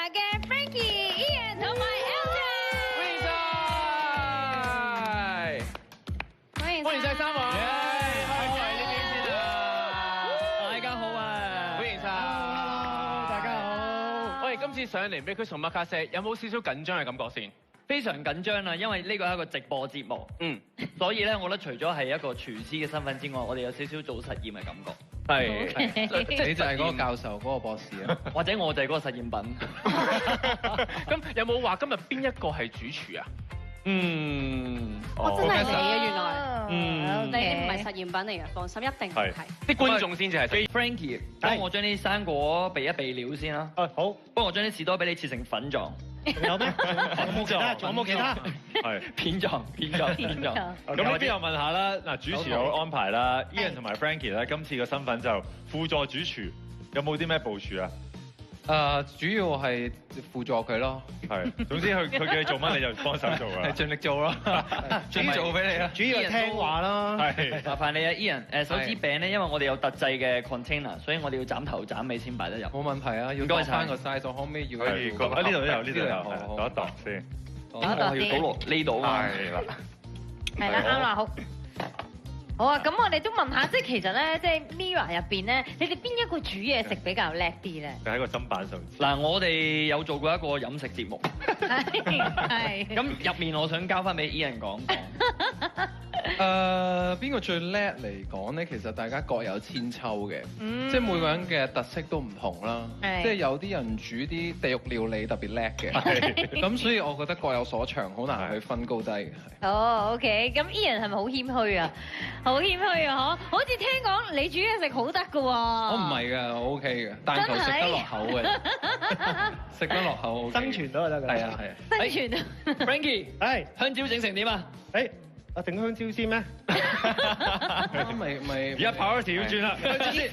Mira 嘅 Frankie、Ian 同埋 Elton。歡迎晒三位。開位呢邊先啊！大家好啊！歡迎晒。大家好。我哋今次上嚟 Make Some Makase，有冇少少緊張嘅感覺先？非常緊張啦，因為呢個係一個直播節目，所以咧，我覺得除咗係一個廚師嘅身份之外，我哋有少少做實驗嘅感覺。係，你就係嗰個教授，嗰個博士啊？或者我就係嗰個實驗品。咁有冇話今日邊一個係主廚啊？我真係你啊，原來。你唔係實驗品嚟嘅，放心，一定唔係。啲觀眾先至係。Frankie，幫我將啲生果備一備料先啦。好。幫我將啲士多啤梨切成粉狀。仲有咩？仲有冇其他？係片狀。咁呢邊又問下啦，嗱，主持有安排啦 ，Ian 同埋 Frankie 咧，今次嘅身份就輔助主廚，有冇啲咩部署啊？主要係輔助佢咯。係，總之佢叫你做乜你就幫手做啊。係盡力做咯，盡做俾你啊。主要係聽話啦。係。麻煩你啊 Ian，手指餅咧，因為我哋有特製嘅 container，所以我哋要斬頭斬尾先擺得入。冇問題啊，要多翻個 size，可唔可以要？可以，呢度都有，呢度有，度一度先。我要倒落呢度啊。係啦。係啦，啱啦，好。好啊，咁我哋都問下，即係其實咧，即係 Mira 入邊咧，你哋邊一個煮嘢食比較叻啲咧？就喺個砧板上。嗱，我哋有做過一個飲食節目。係。咁入面我想交翻俾 Ian 講。邊個最叻嚟講咧？其實大家各有千秋嘅，即係每個人嘅特色都唔同啦。即係有啲人煮啲地獄料理特別叻嘅，咁所以我覺得各有所長，好難去分高低嘅。哦，OK，咁 Ian 係咪好謙虛啊？好謙虛啊，嗬！好似聽講你煮嘢食好得㗎喎。我唔係㗎，我 OK 嘅，但求食得落口嘅，食得落口，生存到就得㗎。係啊係啊。生存啊 ！Frankie，係香蕉整成點啊？我整香蕉先咩？咪而家跑一條要轉啦，香蕉先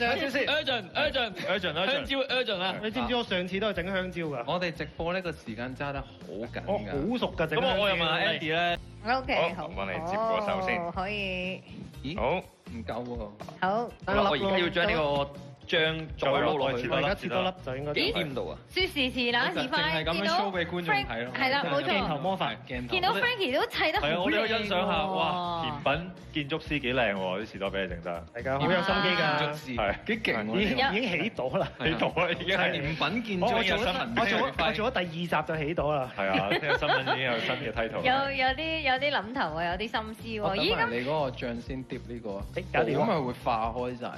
，urgent，香蕉 urgent 啊！你知唔知我上次都係整香蕉㗎？我哋直播呢個時間揸得好緊㗎。我好熟㗎整香蕉。咁我又問下 Andy 咧。OK，好，幫你接過手先。可以。咦？好，唔夠喎。好。我而家要將呢個醬再撈落去。我而家切多粒就應該。掂唔到啊？說時遲那時快，見到 Frank 係啦，冇錯。鏡頭魔法，見到 Frankie 都砌得好靚喎。係啊，我哋都欣賞下，哇！甜品建築師幾靚喎，啲士多啤梨整得。大家好有心機㗎，係幾勁喎！已經起到啦，起到啦，已經係甜品建築我有新聞。我做咗第2集就起到啦。係啊，聽個新聞已經有新嘅 title。有啲諗頭喎，有啲心思喎。咦？咁你嗰個醬先碟呢個啊？搞掂。咁咪會化開晒。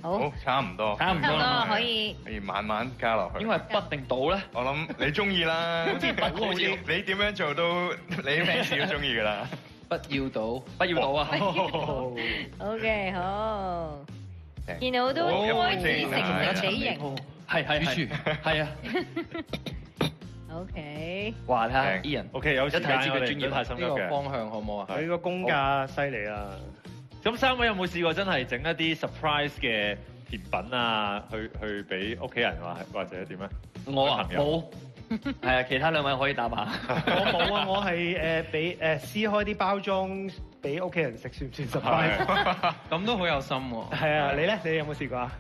好，差唔多，可以慢慢加落去。因為不定倒咧，我諗你中意啦，好似你點樣做都你 fans 都中意㗎啦。不要倒，不要倒啊！OK， 好。見到都開始成幾型。係，係啊。OK。話睇下 Ian。OK， 有時間我哋唔太心急呢個嘅。方向好唔好啊？佢個功架犀利啊！咁三位有冇試過真係整一啲 surprise 嘅甜品啊？去俾屋企人或者點咧？我啊冇，係啊，其他兩位可以答下。我冇啊，我係俾撕開啲包裝俾屋企人食，算唔算 surprise？咁都好有心喎。係啊，你咧？你有冇試過啊？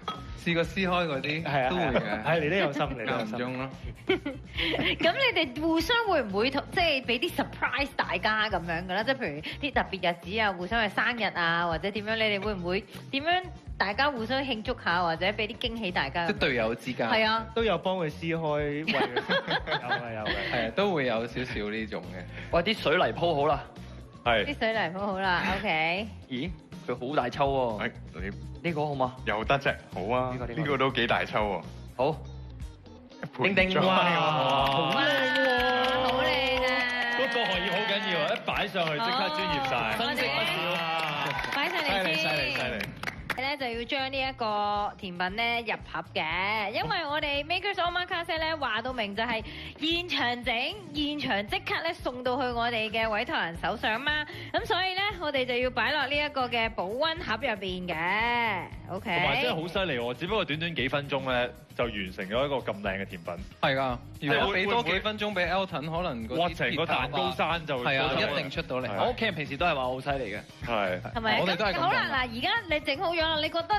試過撕開嗰啲，係啊，都會嘅。係你都有心，你都有間唔中咯。咁你哋互相會唔會即係俾啲 surprise 大家咁樣嘅咧？即係譬如啲特別日子啊，互相去生日啊，或者點樣？你哋會唔會點樣？大家互相慶祝下，或者俾啲驚喜大家。即係隊友之間。係啊，都有幫佢撕開，喂，有嘅。係啊，都會有少少呢種嘅。喂，啲水泥鋪好啦。係。啲水泥鋪好啦 ，OK。咦？佢好大抽喎。你呢個好嘛？又得啫，好啊。呢個都幾大抽喎。好。叮叮哇！好靚喎，好靚啊！嗰個荷葉好緊要啊！一擺上去即刻專業晒。新式不少啊！擺上嚟先。犀利。咧就要將呢一個甜品咧入盒嘅，因為我哋 Make Some Makase 咧話到明就係現場整，現場即刻咧送到去我哋嘅委託人手上嘛，咁所以咧我哋就要擺落呢一個嘅保溫盒入邊嘅。OK。同埋真係好犀利喎！只不過短短幾分鐘咧，就完成咗一個咁靚嘅甜品。係㗎，如果俾多幾分鐘俾 Elton，可能嗰啲成個蛋糕山就係啊，一定出到嚟。我屋企人平時都係話好犀利嘅。係。係咪？我哋都係咁講。好啦，嗱，而家你整好咗啦，你覺得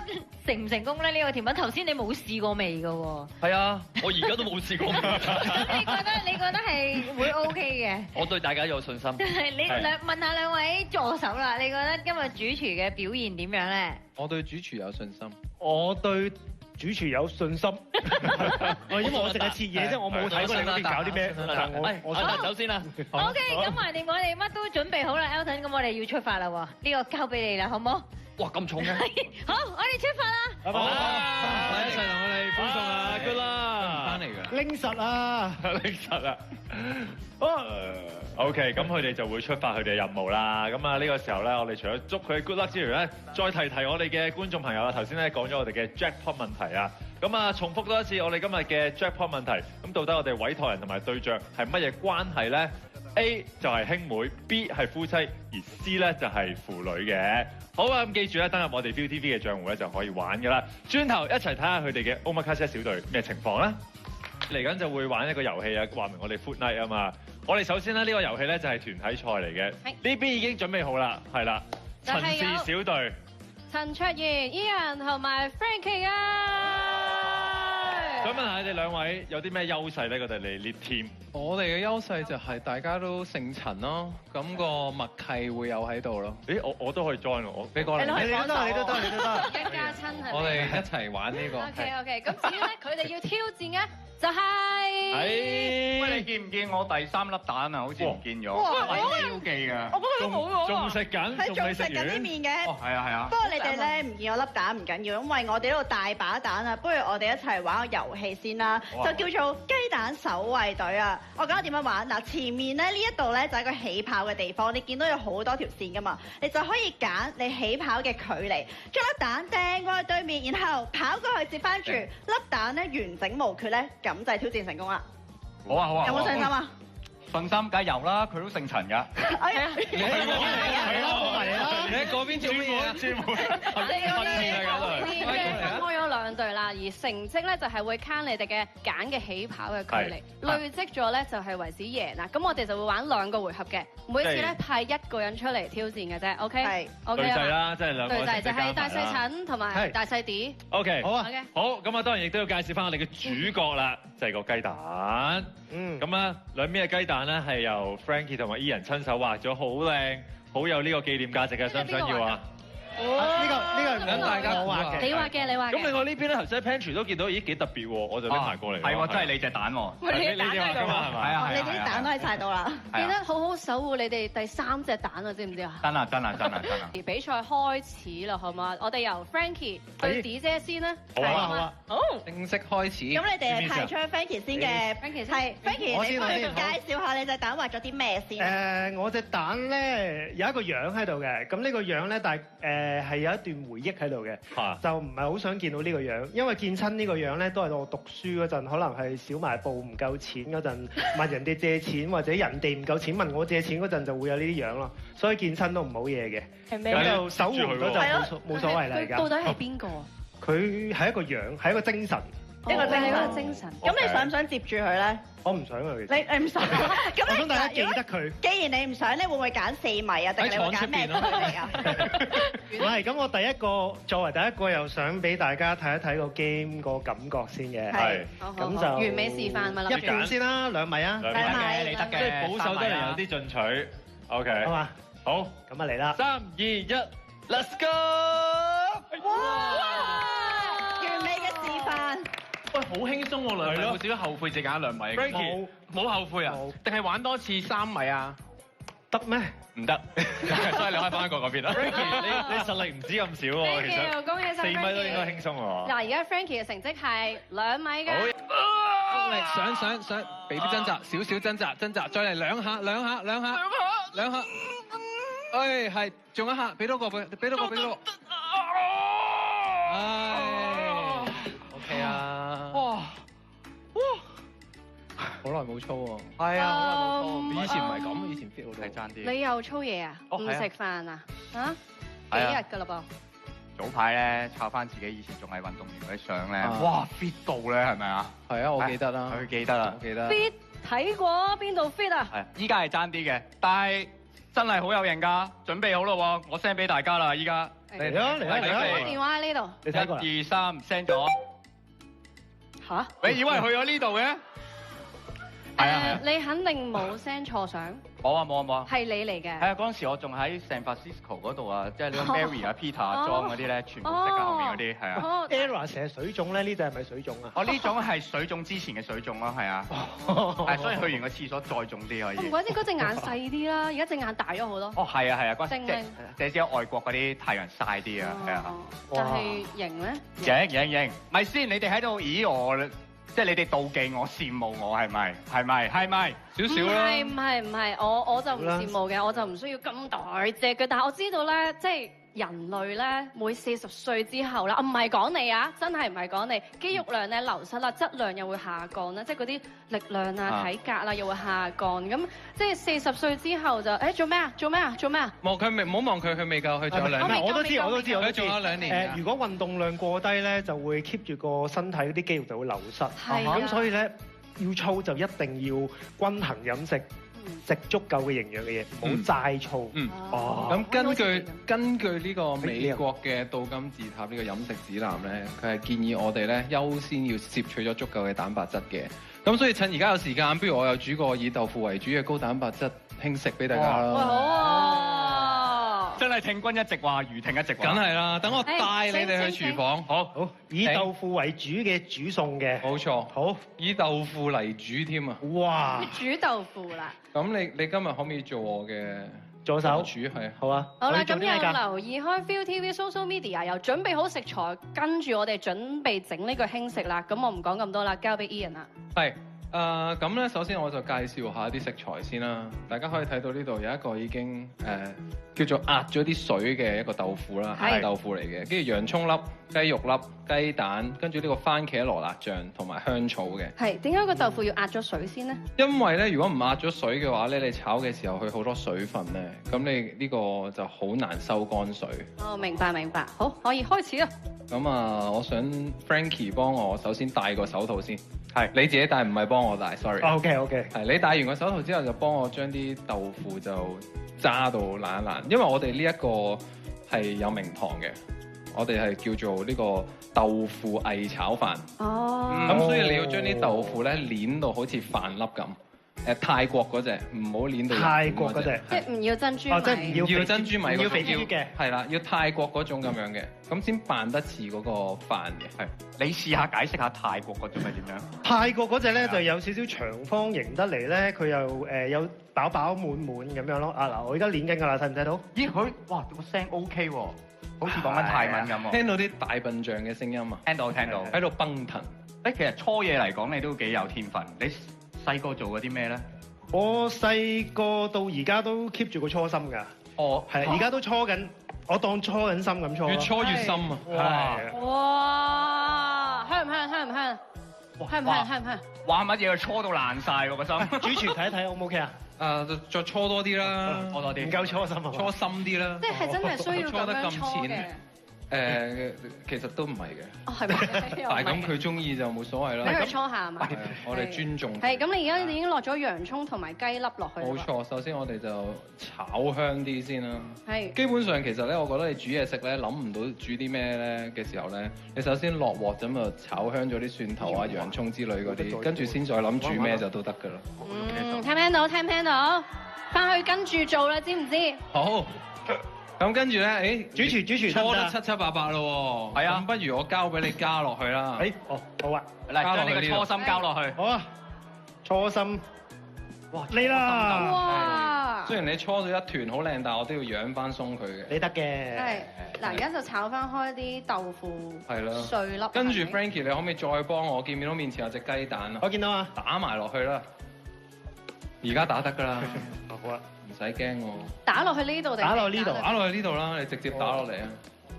成唔成功咧？呢個甜品頭先你冇試過味㗎喎。係啊，我而家都冇試過。咁你覺得係會 OK 嘅？我對大家有信心。你問下兩位助手啦，你覺得今日主廚嘅表現點樣咧？我對主廚有信心。我對主廚有信心。因為我淨係切嘢啫，我冇睇過你嗰邊搞啲咩。我先走先啦。OK，咁橫掂我哋乜都準備好啦 ，Elton，咁我哋要出發啦喎，呢個交俾你啦，好唔好？哇，咁重嘅！好，我哋出發啦！拜拜！一齊同我哋歡送啊 ，good 啦！翻嚟㗎。拎實啊！拎實啊！OK，咁佢哋就會出發佢哋嘅任務啦。咁啊呢個時候咧，我哋除咗祝佢 good luck 之餘咧，再提我哋嘅觀眾朋友啦。頭先咧講咗我哋嘅 jackpot 問題啊。咁啊重複多一次我哋今日嘅 jackpot 問題。咁到底我哋委託人同埋對象係乜嘢關係咧 ？A 就係兄妹 ，B 係夫妻，而 C 咧就係父女嘅。好啊，咁記住咧，登入我哋 ViuTV 嘅賬戶咧就可以玩㗎啦。轉頭一齊睇下佢哋嘅 Omakase 小隊咩情況啦。嚟緊就會玩一個遊戲啊，話明我哋 Food Night 啊嘛。我哋首先咧呢個遊戲咧就係團體賽嚟嘅，呢邊已經準備好啦，係啦，陳氏小隊，陳卓賢、Ian 同埋 Frankie 啊！想問下你哋兩位有啲咩優勢咧？佢哋嚟 lead team。我哋嘅優勢就係大家都姓陳咯，咁個默契會有喺度咯。咦，我都可以 join 我，你過嚟，你都得，你都得，你都得。一家親係咪？我哋一齊玩呢個。OK，咁至於咧，佢哋要挑戰嘅就係。喂，你見唔見我第3粒蛋啊？好似唔見咗。哇！標記㗎。我覺得好好仲食緊，係仲食緊啲麵嘅。哦，係啊。不過你哋咧唔見我粒蛋唔緊要，因為我哋呢度大把蛋啊。不如我哋一齊玩個遊戲先啦，就叫做雞蛋守衛隊啊！我講下點樣玩嗱，前面咧呢一度咧就係個起跑嘅地方，你見到有好多條線噶嘛，你就可以揀你起跑嘅距離，將粒蛋掟過去對面，然後跑過去接翻住粒蛋咧完整無缺咧，咁就係挑戰成功啦。好啊。有冇信心啊？信心梗係有啦，佢都姓陳㗎。哎呀，係啦，你喺嗰邊做乜嘢啊？專門分開咗2隊啦，而成績咧就係會慳你哋嘅揀嘅起跑嘅距離，累積咗咧就係為止贏啦。咁我哋就會玩2個回合嘅，每次咧派1個人出嚟挑戰嘅啫。OK，對制啦，即係兩個對制就係大細陳同埋大細啲。OK，好啊。好，咁啊當然亦都要介紹翻我哋嘅主角啦，就係個雞蛋。咁啊兩邊嘅雞蛋咧係由 Frankie 同埋 Ian 親手畫咗，好靚，好有呢個紀念價值嘅，想唔想要啊？呢個等大家我畫嘅。你畫嘅，你畫嘅。咁另外呢邊咧，頭先喺 pantry 都見到，咦幾特別喎，我就拎埋過嚟。係喎，真係你隻蛋喎。你啲蛋喺度嘛，係咪？你哋啲蛋都喺晒度啦。記得好好守護你哋第3隻蛋啊，知唔知啊？真啊！比賽開始啦，好嘛？我哋由 Frankie 對 D 姐先啦。好啊。好。正式開始。咁你哋係派出 Frankie 先嘅。Frankie 係 Frankie，你可以介紹下你隻蛋畫咗啲咩先？我隻蛋咧有一個樣喺度嘅，咁呢個樣咧，係有一段回憶喺度嘅，就唔係好想見到呢個樣，因為見親呢個樣咧，都係我讀書嗰陣，可能係小賣部唔夠錢嗰陣，問人哋借錢，或者人哋唔夠錢問我借錢嗰陣，就會有呢啲樣咯，所以見親都唔好嘢嘅。咁就守護咗就冇所謂啦。而家到底係邊個啊？佢係一個樣，係一個精神。一個精神。咁你想唔想接住佢咧？我唔想啊，其實。你唔想？咁我想大家記得佢。既然你唔想，你會唔會揀4米啊？定係你會揀咩區嚟啊？唔係，咁我作為第一個又想俾大家睇一睇個 game 個感覺先嘅。係。咁就完美示範咪1半先啦，2米啊。 2米，你得嘅。即係保守得嚟有啲進取。OK。好嘛。好。咁啊嚟啦。3、2、1，Let's go！ 哇！完美嘅示範。喂，好輕鬆喎，2米，冇少少後悔，淨揀2米。冇後悔啊？定係玩多次3米啊？得咩？唔得，所以你可以翻過嗰邊啦。Frankie，你實力唔止咁少喎，其實恭喜晒4米都應該輕鬆喎。嗱，而家 Frankie 嘅成績係2米嘅。用力上，俾啲掙扎，少少掙扎，再嚟2下。哎，係，仲一下，俾多個。唉，OK 啊。哇！好耐冇操喎。係啊，好耐冇操。以前唔係咁，以前 feel 到。係爭啲。你又操嘢啊？唔食飯啊？嚇？幾日㗎啦噃？早排咧抄翻自己以前仲係運動員嗰啲相咧，哇 fit 到咧係咪啊？係啊，我記得啦。佢記得啦，我記得。 fit 睇過邊度 fit 啊？係，依家係爭啲嘅，但係真係好有型㗎。準備好啦喎，我 send 俾大家啦，依家。嚟啊嚟啊嚟啊！電話喺呢度。你睇過啦1、2、3 send 咗。嚇？你以為去咗呢度嘅？係啊，你肯定冇 send 錯相。冇啊冇啊冇啊！係你嚟嘅。係啊，嗰陣時我仲喺 San Francisco 嗰度啊，即係呢個 Mary 啊、Peter 裝嗰啲咧，全部識喺後面嗰啲，係啊。Era 成日水腫咧，呢隻係咪水腫啊？我呢種係水腫之前嘅水腫咯，係啊。係，所以去完個廁所再腫啲可以。唔怪之嗰隻眼細啲啦，而家隻眼大咗好多。哦，係啊係啊，嗰精靈即係只有外國嗰啲太陽曬啲啊，係啊。但係型咧？型，咪先？你哋喺度咦我？即係你哋妒忌我、羨慕我係咪？係咪？少少啦。唔係，我就唔羨慕嘅，我就唔需要咁大隻嘅。但係我知道咧，即係人類咧，每40歲之後啦，唔係講你啊，真係唔係講你，肌肉量咧流失啦，質量又會下降啦，即係嗰啲力量啊、體格啦又會下降。咁即係40歲之後就做咩啊？望佢未，唔好望佢，佢未夠，佢仲有2年。我都知。佢仲有2年。如果運動量過低咧，就會 keep 住個身體嗰啲肌肉就會流失。係。咁所以咧，要操就一定要均衡飲食。食足夠嘅營養嘅嘢，唔好齋操。咁根據呢個美國嘅倒金字塔呢個飲食指南咧，佢係建議我哋咧優先要攝取咗足夠嘅蛋白質嘅。咁所以趁而家有時間，不如我又煮個以豆腐為主嘅高蛋白質輕食俾大家啦。好啊！真係聽君一席話，如聽一席話。梗係啦，等我帶你哋去廚房。好，以豆腐為主嘅煮餸嘅。冇錯。好，以豆腐嚟煮添啊！哇！煮豆腐啦。咁你今日可唔可以做我嘅助手煮？係好啊。好啦，咁又留意開 ViuTV Social Media，又準備好食材，跟住我哋準備整呢個輕食啦。咁我唔講咁多啦，交俾 Ian 啦。係。咁咧，首先我就介紹下啲食材先啦。大家可以睇到呢度有一個已經叫做壓咗啲水嘅一個豆腐啦，係豆腐嚟嘅。跟住洋葱粒、雞肉粒、雞蛋，跟住呢個番茄羅勒醬同埋香草嘅。係點解個豆腐要壓咗水先呢？因為咧，如果唔壓咗水嘅話咧，你炒嘅時候佢好多水分咧，咁你呢個就好難收乾水。哦，明白。好，可以開始啦。咁啊，我想 Frankie 幫我首先戴個手套先。係，你自己戴唔係幫我戴 ，sorry。OK。係，你戴完個手套之後就幫我將啲豆腐就揸到爛一爛，因為我哋呢一個係有名堂嘅，我哋係叫做呢個豆腐偽炒飯。哦。咁所以你要將啲豆腐咧攣到好似飯粒咁。泰國嗰隻，唔好攣到。泰國嗰隻，即係唔要珍珠米。即係唔要珍珠米，要肥啲嘅。係啦，要泰國嗰種咁樣嘅，咁先扮得似嗰個飯嘅。係，你試下解釋下泰國嗰種係點樣？泰國嗰隻咧就有少少長方形得嚟咧，佢又有飽飽滿滿咁樣咯。啊嗱，我而家攣緊㗎啦，睇唔睇到？咦，佢哇個聲 OK 喎，好似講緊泰文咁喎。聽到啲大笨象嘅聲音啊！聽到，喺度奔騰。其實初嘢嚟講，你都幾有天分。你細個做過啲咩咧？我細個到而家都 keep 住個初心㗎。哦，係，而家都搓緊，我當搓緊心咁搓。越搓越深啊！哇！香唔香？香唔香？哇！乜嘢搓到爛晒喎個心？主廚睇一睇 O 唔 OK 啊？再搓多啲啦，搓多啲，唔夠搓心啊！搓深啲啦。即係真係需要咁樣搓嘅。其實都唔係嘅。哦，係咪？但係咁佢中意就冇所謂啦。俾佢搓下係嘛？我哋尊重。係咁，你而家已經落咗洋葱同埋雞粒落去。冇錯，首先我哋就炒香啲先啦。係。基本上其實咧，我覺得你煮嘢食咧，諗唔到煮啲咩咧嘅時候咧，你首先落鑊咁就炒香咗啲蒜頭啊、洋葱之類嗰啲，跟住先再諗煮咩就都得㗎啦。聽唔聽到？翻去跟住做啦，知唔知？好。咁跟住咧，主廚搓得七七八八咯喎。係啊，咁不如我交俾你加落去啦。好啊，嚟將呢個初心交落去。好啊，初心。哇，嚟啦！哇！雖然你搓咗一團好靚，但係我都要養翻鬆佢嘅。你得嘅。係。嗱，而家就炒翻開啲豆腐。係啦。碎粒。跟住 Frankie，你可唔可以再幫我？見唔見到面前有隻雞蛋啊？我見到啊。打埋落去啦。而家打得㗎啦。好啊。唔使驚喎，打落去呢度定打落呢度？打落去呢度啦，你直接打落嚟啊！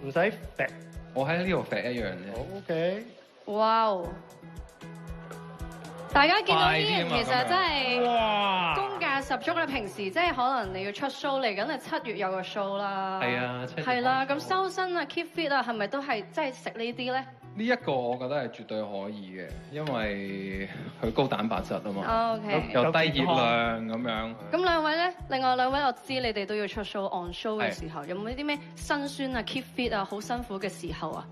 唔使揈，我喺呢度揈一樣啫。OK。哇！大家見到呢人其實真係功架十足啦！平時即係可能你要出 show 嚟緊，你7月有個 show 啦。係啊，係啦，咁修身啊、keep fit 啊，係咪都係即係食呢啲咧？呢一個我覺得係絕對可以嘅，因為佢高蛋白質啊嘛， OK 又低熱量咁樣。咁兩位咧，另外兩位我知你哋都要出 show on show 嘅時候，有冇啲咩辛酸啊、keep fit 啊、好辛苦嘅時候啊？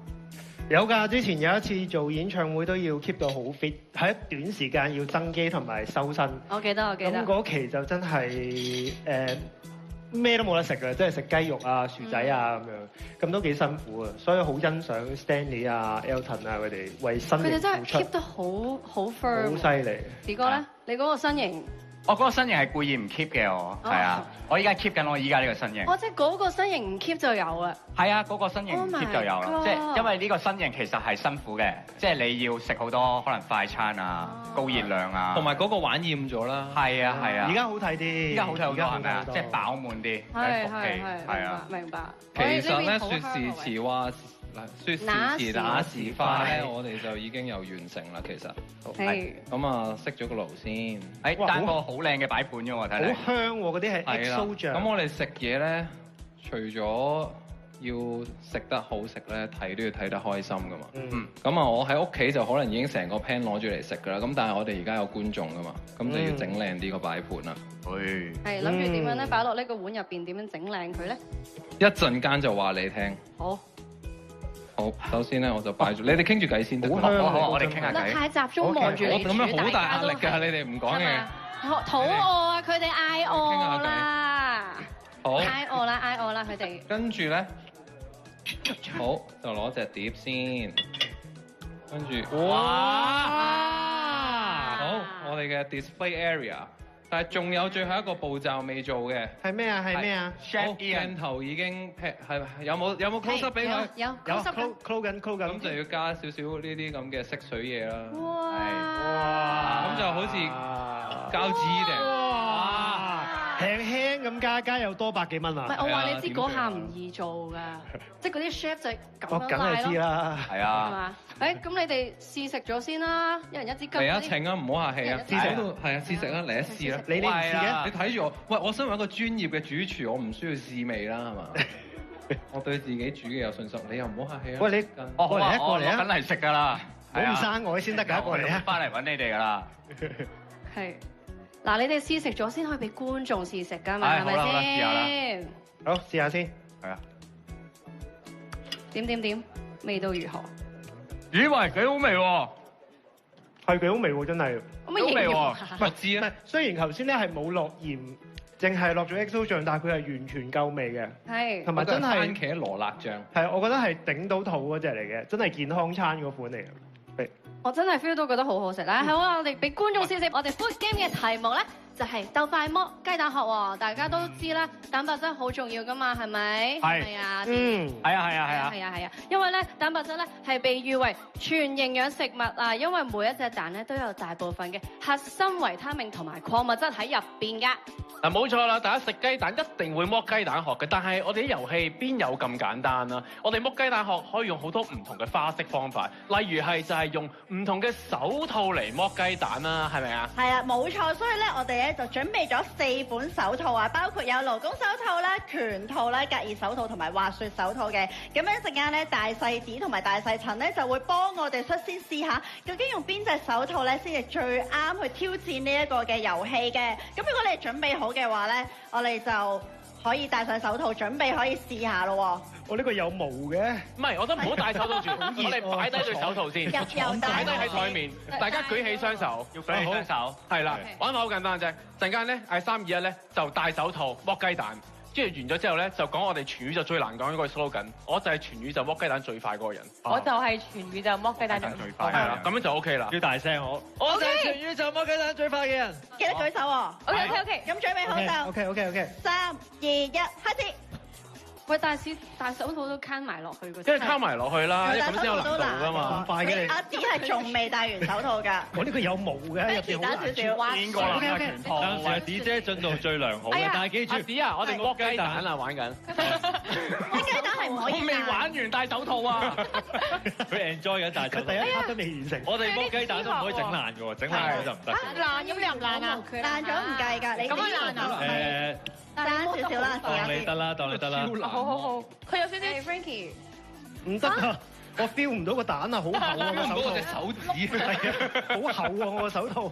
有㗎，之前有一次做演唱會都要 keep 到好 fit，喺一短時間要增肌同埋修身。我記得。咁嗰期就真係咩都冇得食嘅，即係食雞肉啊、薯仔啊咁樣，咁都幾辛苦啊！所以好欣賞 Stanley 啊、Elton 啊佢哋為身形付出。佢哋真係 keep 得好 firm。好犀利。D 哥咧，你嗰個身形？我嗰個身形係故意唔 keep 嘅，係啊，我依家 keep 緊我依家呢個身形。即係嗰個身形唔 keep 就有啦。係啊，嗰個身形唔 keep 就有啦，即係因為呢個身形其實係辛苦嘅，即係你要食好多可能快餐啊、高熱量啊，同埋嗰個玩厭咗啦。係啊。而家好睇啲。而家好睇好多係咪啊？即係飽滿啲，係啊，明白。其實咧，説時遲話。説時遲那時快咧，我哋就已經有完成啦。其實係咁啊，熄咗個爐先。單個好靚嘅擺盤啫喎，睇嚟。好香喎，嗰啲係 XO 醬。咁我哋食嘢咧，除咗要食得好食咧，睇都要睇得開心噶嘛。咁啊，我喺屋企就可能已經成個 pan 攞住嚟食噶啦。咁但係我哋而家有觀眾噶嘛，咁就要整靚啲個擺盤啦。係諗住點樣咧？擺落呢個碗入邊點樣整靚佢咧？一陣間就話你聽。好，首先咧我就擺住，你哋傾住偈先得。好，我哋傾下偈。太集中望住你煮，我咁樣好大壓力㗎，你哋唔講嘢。肚餓啊！佢哋嗌餓啦。好。嗌餓啦！佢哋。跟住咧，好就攞隻碟先，跟住哇！好，我哋嘅 display area。但係仲有最後一個步驟未做嘅，係咩啊？係咩啊？鏡頭已經係有冇 close up 俾佢？有 close緊，咁就要加少少呢啲咁嘅色水嘢啦。哇！咁就好似膠紙定輕咁加又多100幾蚊啊！唔係，我話你知嗰下唔易做㗎，即係嗰啲 chef 就咁樣嗌咯。梗係知啦，係啊。係嘛？咁你哋試食咗先啦，一人一支金。嚟啊，請啊，唔好客氣啊，試食都係啊，試食啦，嚟一試啦。你唔試嘅？你睇住我，喂，我身為一個專業嘅主廚，我唔需要試味啦，係嘛？我對自己煮嘅有信心，你又唔好客氣啊。喂，你過嚟啊，過嚟啊，梗係食㗎啦，唔生我先得㗎，過嚟啊，翻嚟揾你哋㗎啦。係。嗱，你哋試食咗先可以俾觀眾試食㗎嘛，係咪先？好，試下先。係啊。點？味道如何？咦喂，幾好味喎！係幾好味喎，真係。好味喎！我知啊。雖然頭先咧係冇落鹽，淨係落咗 XO 醬，但係佢係完全夠味嘅。係。同埋真係番茄羅勒醬。係，我覺得係頂到肚嗰隻嚟嘅，真係健康餐嗰款嚟嘅。我真係 feel 到覺得好好食啦！好啊，我哋俾觀眾試食。我哋 Food Game 嘅題目咧就係鬥快剝雞蛋殼喎。大家都知啦，蛋白質好重要噶嘛，係咪？係啊。係啊。因為咧蛋白質咧係被譽為全營養食物啊，因為每一隻蛋咧都有大部分嘅核心維他命同埋礦物質喺入邊㗎。嗱，冇錯啦，大家食雞蛋一定會剝雞蛋殼嘅，但係我哋啲遊戲邊有咁簡單啊？我哋剝雞蛋殼可以用好多唔同嘅花式方法，例如係就係用唔同嘅手套嚟剝雞蛋啦，係咪啊？係啊，冇錯，所以咧我哋咧就準備咗4款手套啊，包括有勞工手套啦、拳套啦、隔熱手套同埋滑雪手套嘅。咁一陣間咧，大細子同埋大細陳咧就會幫我哋率先試下，究竟用邊隻手套咧先係最啱去挑戰呢一個嘅遊戲嘅。咁如果你係準備好嘅話咧，我哋就可以戴上手套，準備可以試下咯。我呢個有毛嘅，唔係，我都唔好戴手套住，我哋擺低對手套先，擺低喺台面，大家舉起雙手，要舉起雙手，係啦，玩法好簡單啫。陣間咧嗌3、2、1咧就戴手套剝雞蛋，跟住完咗之後咧就講我哋全宇宙最難講嗰個 slogan，我就係全宇宙剝雞蛋最快嗰個人。我就係全宇宙剝雞蛋最快。係啦，咁樣就 OK 啦。要大聲我就係全宇宙剝雞蛋最快嘅人。記得舉手喎。OK，咁準備好就。OK。3、2、1，開始。喂，大手套都攤埋落去嗰，即係攤埋落去啦，咁先有難度㗎嘛。咁快嘅你。阿子係仲未戴完手套㗎。我呢個有毛嘅，入邊好難穿。邊個啦？拳套。當時阿子姐進度最良好嘅，但係記住，阿子啊，我哋剝雞蛋啊，玩緊。剝雞蛋係係唔可以我未玩完戴手套啊！佢 enjoy 緊戴手套。佢第一 part 都未完成。我哋剝雞蛋都唔可以整爛嘅喎，整爛咗就唔得嘅。爛咁你唔爛啊？爛咗唔計㗎，你咁樣爛啊？爛少少啦，當你得啦，當你得啦。好好好，佢有少少 Frankie。唔得啊！我 feel 唔到個蛋啊，好厚啊個手套。隻手指係啊，好厚啊我個手套。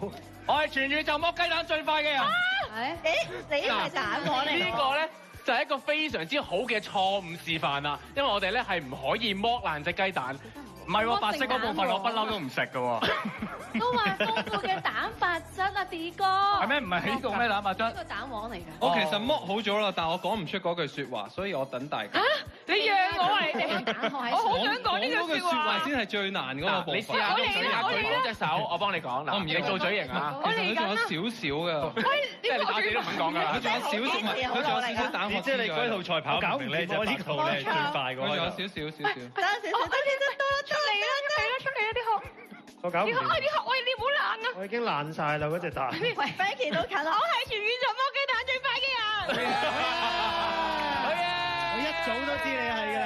我係全宇宙剝雞蛋最快嘅人。你呢係蛋黃嚟㗎。呢個咧就係一個非常之好嘅錯誤示範啦，因為我哋咧係唔可以剝爛隻雞蛋。唔係喎，白色嗰部分我不嬲都唔食嘅喎。都話豐富嘅蛋白質啊，D 哥。係咩？唔係呢個咩蛋白質？呢個蛋黃嚟㗎。我其實剝好咗啦，但我講唔出嗰句説話，所以我等大家。你讓我啊！你哋，我好想講呢句説話先係最難嗰個部分。你試下舉高隻手，我幫你講。嗱，你做嘴型啊！其實佢仲有少少㗎。即係你打字都唔肯講㗎。佢仲有少少，佢仲有少少蛋殼。即係你嗰套賽跑唔明咧，就白兔咧最快嗰個。佢仲有少少。等陣少少，出嚟啦！啲殼。我搞唔掂。啲殼，喂，你唔好爛啊！我已經爛曬啦嗰隻蛋。喂 ，Frankie 都近啦，我係全宇宙剝雞蛋最快嘅人。我一早都知你係㗎。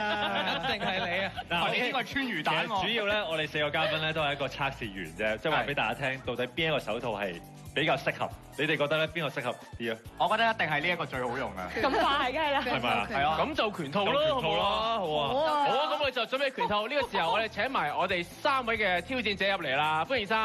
一定係你啊！嗱，你呢個係川魚蛋喎。主要咧，我哋4個嘉賓咧都係一個測試員啫，即係話俾大家聽，到底邊一個手套係比較適合？你哋覺得咧邊個適合啲啊？我覺得一定係呢一個最好用嘅。咁快梗係啦。係咪啊？係啊。咁就拳套咯，好唔好啊？好啊。好啊，咁我哋就準備拳套。呢個時候我哋請埋我哋3位嘅挑戰者入嚟啦，歡迎晒。